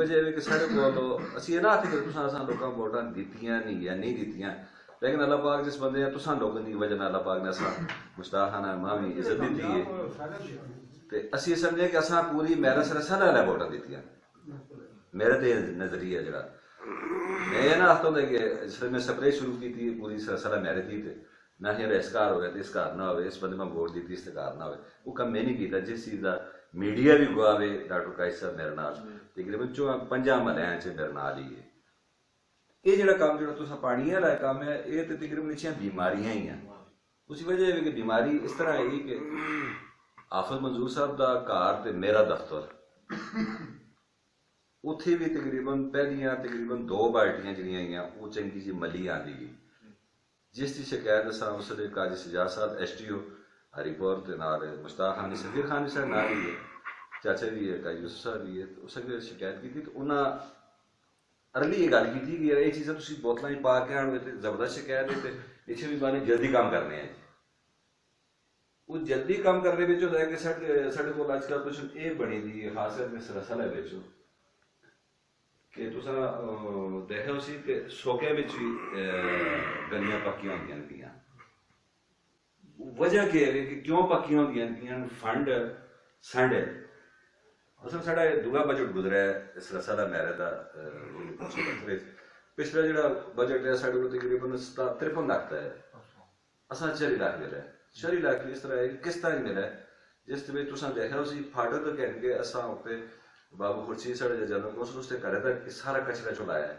वजह है कि साढ़े को असी ये ना आखते कि तुसां असां लोकां वोटां दित्तियां नहीं या नहीं दित्तियां, लेकिन अल्लाह पाक जिस बंदे तुसां लोगों की वजह अल्लाह पाक ने असां मुश्ताक खाना मामी इज्जत दी है ते असी समझे कि असां पूरी मेरा सिर सारा वोटां दित्तियां। मेरे ते नजरिया जरा मैं ये ना आखता हूँ कि जिसने मैं स्प्रे शुरू की थी पूरी सारा मेरे थी ना ही इस घर हो इस घर ना हो इस बंदे में वोट दी इस घर ना हो वो कम मैं नहीं किया। जिस चीज़ का मीडिया भी गुआवे डॉक्टर काइस साहब मेरे नाल तकरीबन 5 महल्लों च मेरे नाल ही है। ये जो काम जो तुम पानी वाला काम है ये तो तकरीबन इच्छियां बीमारियां ही हैं। उसी वजह है कि बीमारी इस तरह है कि आफत मंजूर साहब का घर तो मेरा दफ्तर उत्थे भी तकरीबन पहलियां तकरीबन 2 बाल्टियां जड़ियां वो चंगी जी मली आती गई जिसकी शिकायत असा उसले काजी सजाद साहब STO हरिपुर के नाल मुश्ताक खान सफीर खान साहब नाल ही है चाचा भी है काजी यूसुफ साहब भी है तो उस शिकायत की तो उन्हें अरली ये गल की कि यार ये चीज़ां तुसीं बोतलों पा के आने तो जबरदस्त शिकायत है तो इत्थे भी बारे जल्दी काम करने हैं वो जल्दी काम करने में होता है कि साढ़े को अजकल कुछ ये बनी दी खासकर में सरसल है कि तुसा देखा उसी कि सोके भी गलियां पक्कियां होंदियां पियां। वजह क्या है कि क्यों पक्कियां होंदियां पियां फंड संड असल साढ़ा दूआ बजट गुजरा है इस सारा मेरे का पिछला जो बजट है साढ़े को तकरीबन 53 लाख का है असा 4 लाख मिला है 4 लाख इस तरह है किस तरह मिला है जिस तुसा देखा उसी फाटक तो कह के असा उत्ते बाबू खुर्शीद साढ़े जनरल कौंसल उसने करे तक सारा कचरा चलाया है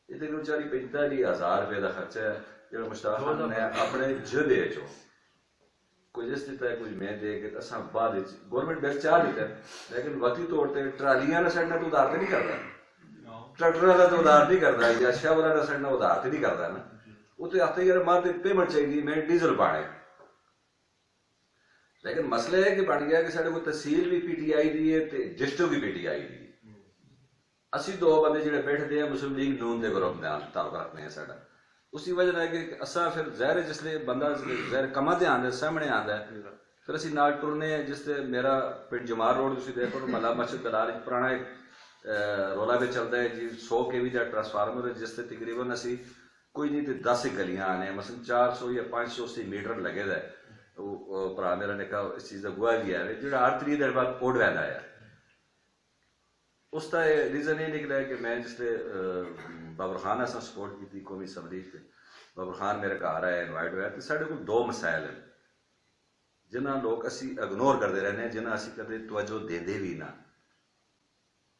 ये तकरीबन 40-45 हज़ार रुपये का खर्चा है जो मुश्ताक खान ने अपने जदे चो कोई जिस दिता है कुछ मैं दे के असा बाद गवर्नमेंट बैंक चाह देता है लेकिन वक्ती तौर पर ट्रालियां सड़ना तो उधार नहीं करता ट्रैक्टर का तो उधार नहीं करता या शह वाला सड़ना उधार नहीं करता ना वो तो आते यार मां पेमेंट चाहिए मैं डीजल पाने लेकिन मसला है कि बन गया कि साढ़े को तहसील भी PTI दी है तो डिस्ट्रिक्ट भी PTI दी है असी 2 बंदे जो बैठते हैं मुस्लिम लीग नून के ग्रुप में ताल्लुक रखते हैं साढ़ा उसी वजह है कि असा फिर ज़ाहिर है जिसले बंदा ज़ाहिर कमा ते आंदा सामने आंदा है फिर असी नाल टुरने जिससे मेरा पिंड जमार रोड तुम देखो मला मस्जिद दलाल पुराना एक रौला भी चलता है जी 100 kV का ट्रांसफार्मर है जिससे तकरीबन असी कोई नहीं तो 10 गलियां आने मसलन 400 या 580 मीटर लगे दा भरा मेरा निका इस चीज़ का गुआ भी है जो हर 3 दिन बाद कोड वैदा है उसका रीजन ये निकला है कि मैं जिसले बाबर खान असा सपोर्ट की थी कौमी असम्बली बाबर खान मेरे घर आया इनवाइट होया तो साढ़े को 2 मसाइल हैं जिन्हें लोग असी इग्नोर करते रहने जिन्हें असी कदे तवज्जो देंदे भी ना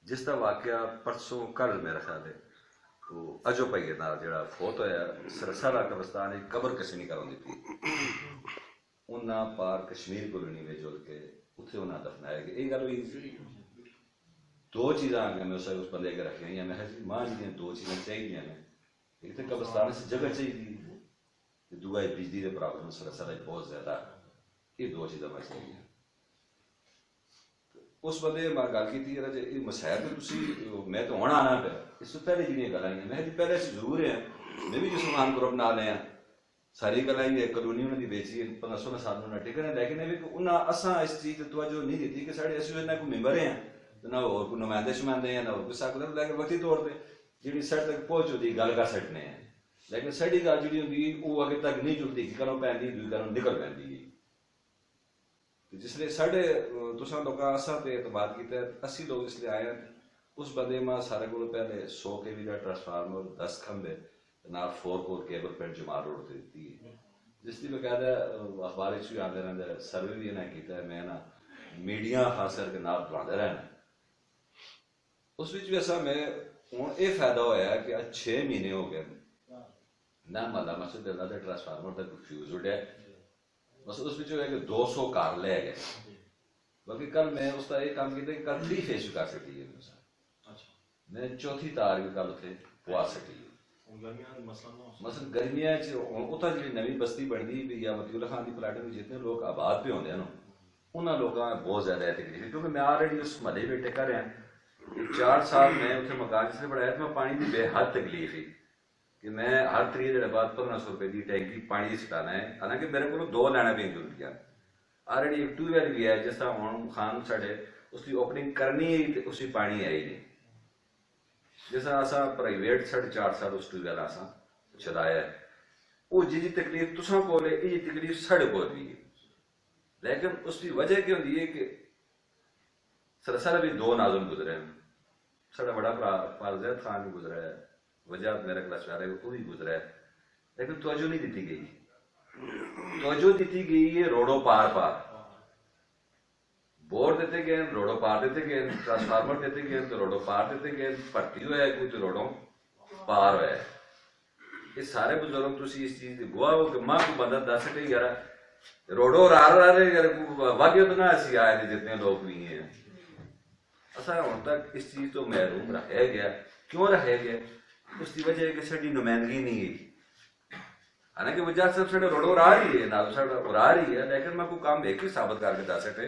जिसका वाकया परसों कल मेरा ख्याल है तो अजो भाइये नाल जिहड़ा फोत होया सरसाला कब्रिस्तान कबर किसी नहीं करन दित्ती उन्हें पार कश्मीर कॉलोनी में जुल के उत्थे उन्हें दफनाया गया ये गल हुई 2 चीज़ां आगे मैं उस बंदे अगर रखी हुई मैं मां जी 2 चीज़ां चाहिए ने एक तो कब्रिस्तान से जगह चाहिए दूआ बिजली के प्रॉब्लम सरसरा बहुत ज्यादा ये 2 चीज़ां मैं चाहिए उस बंदे मैं गल की मसैल तो मैं तो हूँ आना पे इससे पहले जी गल आई मैं पहले जरूर है मैं भी जिस मान ग्रुप नाल है सारी गल आई कॉलोनी उन्होंने बेची 15-16 साल उन्होंने टिकने लेकिन उन्हें असा इस चीज़ तवज्जो नहीं दी कि साढ़े असं कोई मैंबर हैं ना और कोई नुमाइंदे शुमाइंदे हैं ना और कोई साकल लेकिन वक्ती तौर पर जी सड़ तक पहुँच होती गल कर सकने हैं लेकिन साड़ी गल जी होंगी वो अगे तक नहीं जुड़ती कि घरों पैंदी दूई घरों निकल पैंदी जिसले साढ़े तुसा लोग असा तो एतबार किया 80 लोग जिसले आए उस बंदे में सारे को पहले 100 kV का ट्रांसफार्मर 10 खंबे ना 4 कोर केबल पेंट जमार रोड से दी जिसकी बकायदा अखबार भी आते रहते सर्वे भी इन्हें किया मैं ना मीडिया खास करके नाल बुलाते रहना उस भी ऐसा मैं हूँ ये फायदा होया कि 6 महीने हो गए ना मल्ला मस्जिद का ट्रांसफार्मर तक फ्यूज उड़े बस उस है कि 200 कार ले गए बाकी कल मैं उसका एक काम किया कि कल 3 फेस भी कर सकती है मैं 4थी तार भी कल उसे पवा सकती है मसलन गर्मिया उत जी नवी बस्ती बनती या वतीउल्ला खान की प्लाट में जितने लोग आबाद पे होंगे ना उन्होंने लोगों बहुत ज्यादा तकलीफ क्योंकि मैं ऑलरेडी उस महल में टिका रहा 4 साल मैं उसे मकान जिसने बनाया तो मैं पानी की बेहद तकलीफ ही कि मैं हर 3 दिन बाद 1500 रुपए की टैंकी पानी छटाना है हालांकि मेरे को 2 लैना भी जरूरी है ऑलरेडी एक ट्यूबवेल भी है जिस तरह हम खान साढ़े उसकी ओपनिंग करनी है तो उसी पानी आई नहीं जिसा असा प्राइवेट 4.5 साल उस ट्यूबवेल असा चलाया है, वो जी तकलीफ तुसा कोल है, ये तकलीफ साढ़े कोल भी है। लेकिन उसकी वजह क्या होती है कि सारा भी दो नाजुम गुजरे हैं। साढ़ा बड़ा भरा फारज़ैद खान भी गुजरा है, वजह मेरा क्लास वाले वो भी गुजरा है, लेकिन तवज्जो नहीं दी गई। तवज्जो दी गई है रोडों पार पार, बोर देते गए, रोडों पार देते गए, ट्रांसफार्मर देते गए तो रोडों पार देते गए, भर्ती हुआ है कोई तो रोडों पार हुआ है। ये सारे बुजुर्ग तुसी इस चीज गवाह हो कि मां को बंदा दस सके यार रोडों रार वाक्य तो ना ऐसी आए थे जितने लोग भी हैं। असा हम तक इस चीज तो महरूम रहा गया। क्यों रहा गया? उसकी वजह है कि साड़ी नुमाइंदगी नहीं है। हालांकि वजह सब साढ़े रोडों आ रही है ना, साढ़ा उड़ा रही है, लेकिन मैं कोई काम एक ही साबित करके दस सके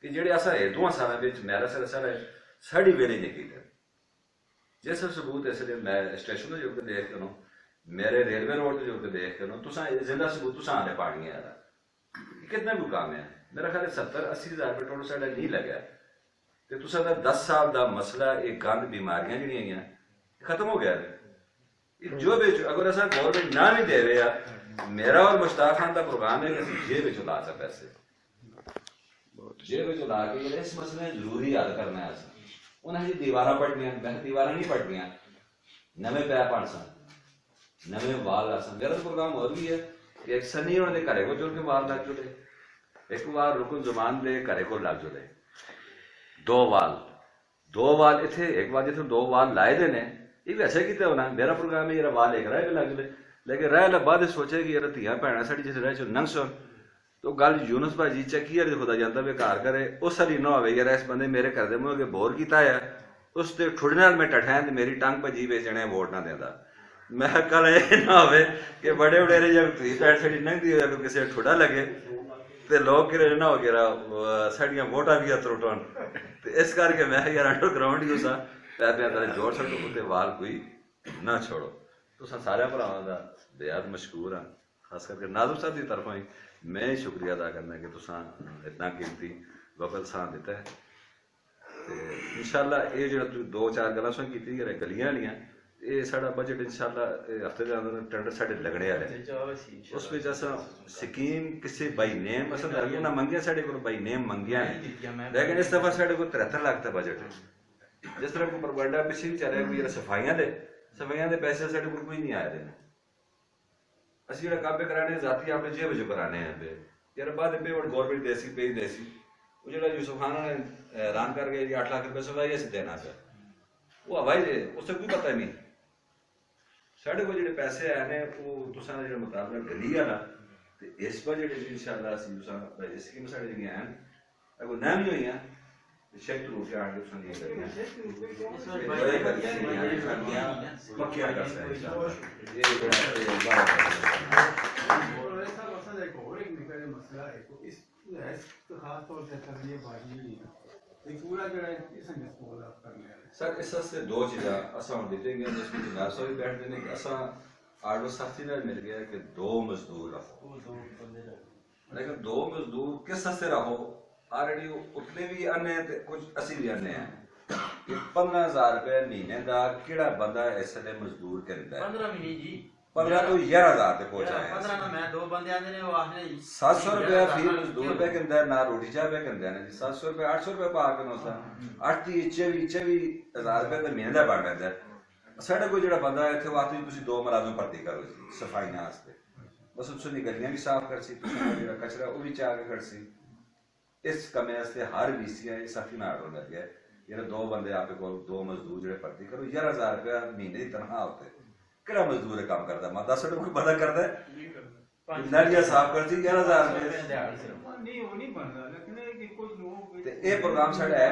कि जेडे असा है 2 साल मेरा सर साड़ी वेले नहीं की जैसा सबूत इसलिए मैं स्टेशन जो देख के मेरे रेलवे रोड जो देख के तुसा जिंदा सबूत तुसा आने पानी है कितना भी काम है। मेरा ख्याल 70-80 हज़ार रुपये टोटल साढ़ा नहीं लगा तो तुसा 10 साल का मसला एक गंद बीमारियां जी खत्म हो गया। जो भी अगर असा गवर्नमेंट ना भी दे मेरा और मुश्ताक खान का प्रोग्राम है कि जेब विच ला सा पैसे जेब विच ला के इस मसले जरूरी हल करना है। उन्हें जी दीवारा पटनिया दीवारा नहीं पटनिया नवे पैप आन सन नवे वाल आ सन। मेरा प्रोग्राम और भी है कि एक सनी उन्होंने घरे को जुड़ के वाल लग जुड़े, एक बार रुकन जुमान दे घरे को लग जुड़े, 2 वाल इथे एक बार जिथे 2 वाल लाए देने ये वैसे किते होना। मेरा प्रोग्राम है वाल एक रह लग जुड़े, लेकिन रह बाद सोचे कि यार धियां भैणां साडी जिस रह नंग सुन तो गल यूनुस भाजी चकी यार खुदा जाता भी घर करे उस सारी ना हो यार इस बंदे मेरे घर दे मुंह अगे बोर किया है उसते ठुड़े नाल मैं टठा तो मेरी टंग भजी वे जने वोट ना देता। मैं कल ये ना हो कि बड़े बड़े जब धी पैट साड़ी नंगदी हो जाए किसी ठुड़ा लगे तो लोग कि ना हो गया साड़ियां वोटा भी त्रुटन तो इस करके मैं यार अंडरग्राउंड ही उसा पैपियां तरह जोड़ सको उत्ते वाल कोई ना छोड़ो। तो सारे भरावां दा बेहद मशहूर हाँ, खास करके नाजुम साहब की तरफों ही मैं शुक्रिया अदा करना कि तुसा इतना कीमती वक्त सां दिता है। इंशाअल्लाह ये जो 2-4 गल्लां सुन कीती गलियां वालियां ये साढ़ा बजट इंशाअल्लाह हफ्ते के अंदर टेंडर साढ़े लगने वाले उस विच असां स्कीम किसी बाई नेम असां ना मंगिया साढ़े को बाई नेम मंगिया है, लेकिन इस दफा साढ़े को 73 लाख का बजट है। जिस तरह को प्रबंधा पिछले भी चल रहा है सफाइयां दे पैसे साढ़े को कोई नहीं आए असि जो काम कराने जाती आपने जेब जो कराने हैं यार बाद पेमेंट गवर्नमेंट देसी पे देसी वो जो यूसुफ खान ने ऐलान करके 8 लाख रुपए सवाई से देना सर वो हवाई दे उससे कोई पता नहीं साढ़े को जो पैसे आए ने वो तुसा जो मुताबला गली है ना तो इस बजट इंशाअल्लाह असि तुसा स्कीम साढ़े जी हैं अगो ना भी हुई हैं शेख रूप के आगे तुसा नहीं करियां बड़े करियां पक्कियां कर सकते इंशाअल्लाह ये मसला है तो इस खास तौर से करने वाली पूरा जो है इस करने सर इस से 2 चीज़ा असा हम देते गए जिसमें नासो भी बैठ देने असा आर्डर सख्ती में मिल गया कि 2 मजदूर रखो, लेकिन 2 मजदूर किस से रहो ऑलरेडी उतने भी अन्य कुछ असी भी अन्य हैं कि 15,000 रुपए महीने का किड़ा बंदा इसलिए मजदूर करता है 15 महीने जी 15 तो 11,000 तक पहुंचा है 15 ना मैं 2 बंदे आंदे ने वो आखने 700 रुपया फी मजदूर पे कहंदा है ना रोटी चाय पे कहंदा है जी 700 रुपया 800 रुपया पा के नोसा 24,000 रुपया तो महीने दा बन जाता है। साढ़े को जो बंदा है इतने आते तुम 2 मुलाजम भर्ती करो जी सफाइयां वास्ते बस उसने गलियां भी साफ कर सी जो कचरा वो भी चाह के कर सी इस कमे वास्ते हर बीसी सख्ती में आर्डर लग गया यार 2 बंदे आपके को 2 मजदूर जो भर्ती करो 11,000 रुपया महीने की तनख्वाह होते किड़ा मजदूर है काम करता है 10 रुपये बंदा करता है नालियां साफ करती 11,000 रुपये नहीं वो नहीं बन रहा लेकिन कुछ लोग ये प्रोग्राम साढ़े है